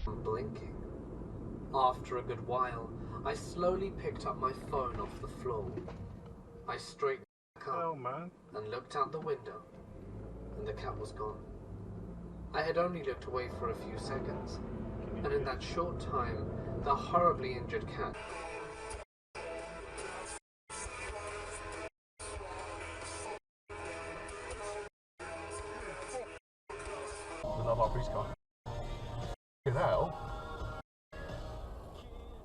Blinking. After a good while, I slowly picked up my phone off the floor. I straightened back up and looked out the window, and the cat was gone. I had only looked away for a few seconds, and in that short time, the horribly injured cat police car. Hell.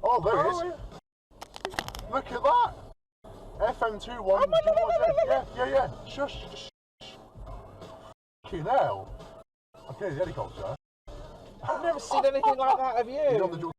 Oh, there it is. Look at that. FM21. Yeah. Shush. Fucking hell. Okay, the helicopter. I've never seen anything like that, have you? He's on the door.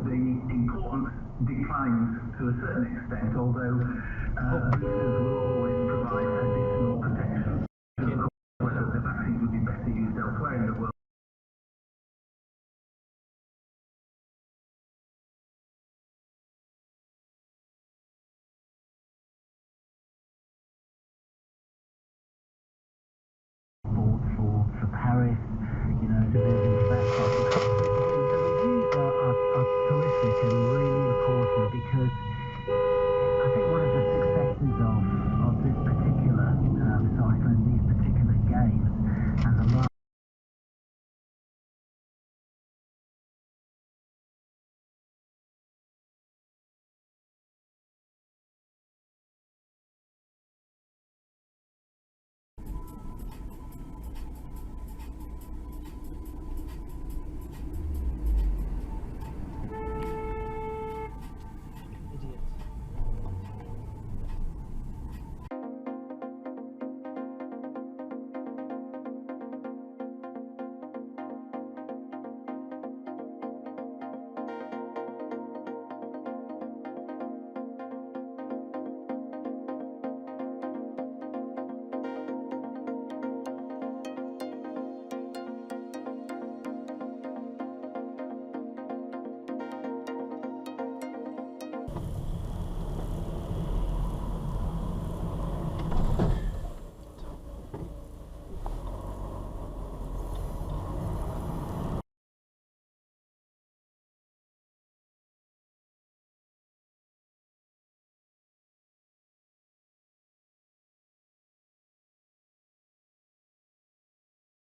The important declines to a certain extent, although boosters will always provide additional protection. So of course, whether the vaccines would be better used elsewhere in the world. For Paris, you know, to move into that part of the country. The reviews are terrific and really important because I think one of the successes of this particular cycle and these particular games and the last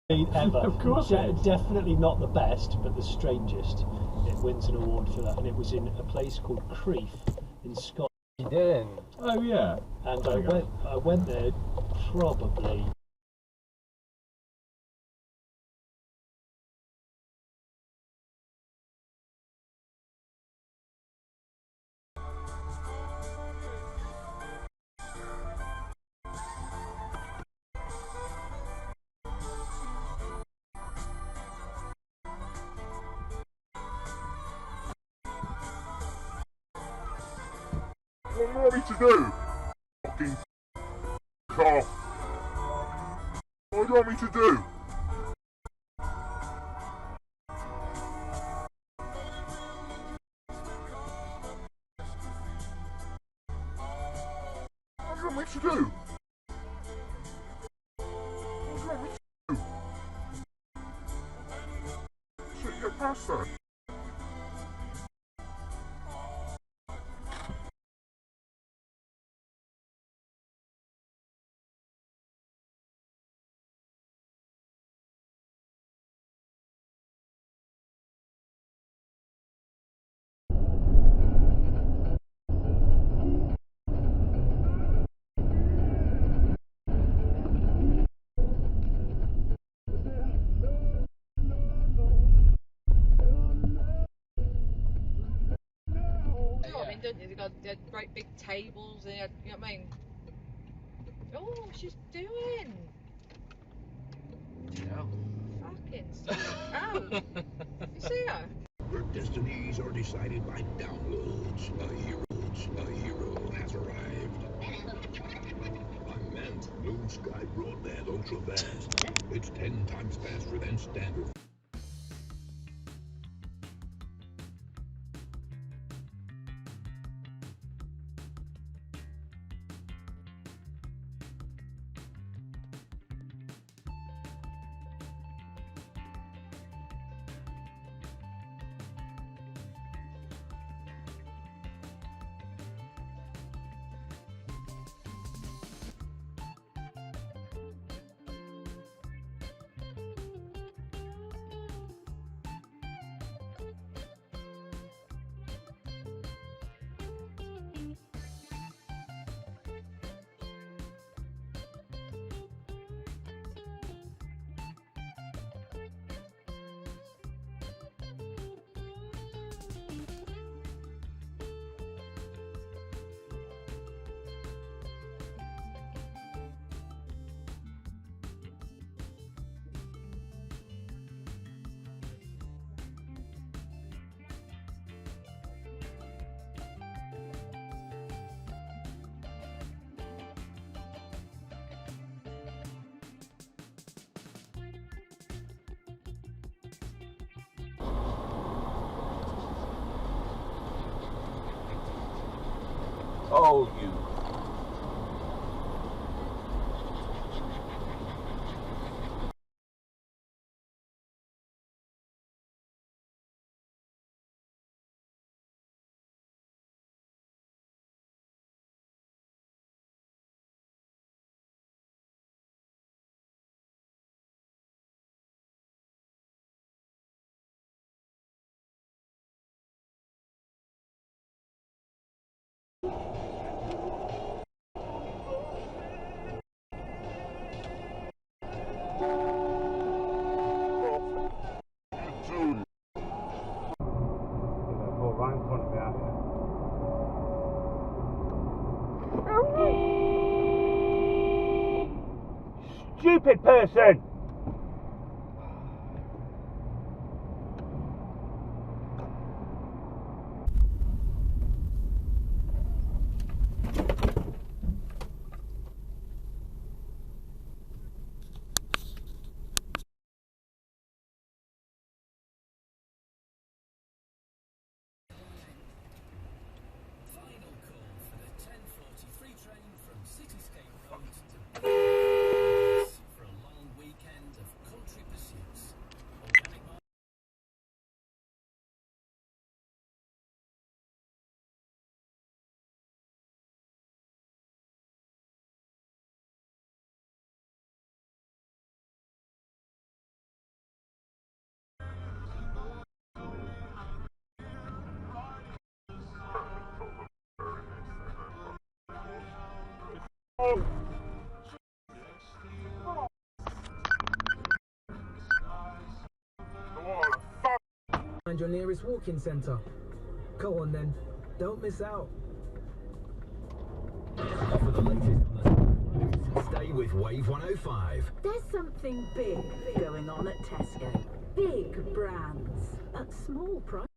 ever. Of course it is. Definitely not the best, but the strangest. It wins an award for that, and it was in a place called Crieff in Scotland. You did. Oh yeah. And I went there probably. What do you want me to do? Fucking cough. What do you want me to do? What do you want me to do? What do you want me to do? So you get past that. don't you? They had great big tables, and you know what I mean? Oh, what's she doing? Yeah. Fucking oh. You see her? Your destinies are decided by downloads. A hero has arrived. Moment, Blue Sky Broadband Ultra Fast. It's 10 times faster than standard. Oh, you. Stupid person! Find your nearest walking centre. Go on then, don't miss out. For the latest on the stay with Wave 105. There's something big going on at Tesco. Big brands at small prices.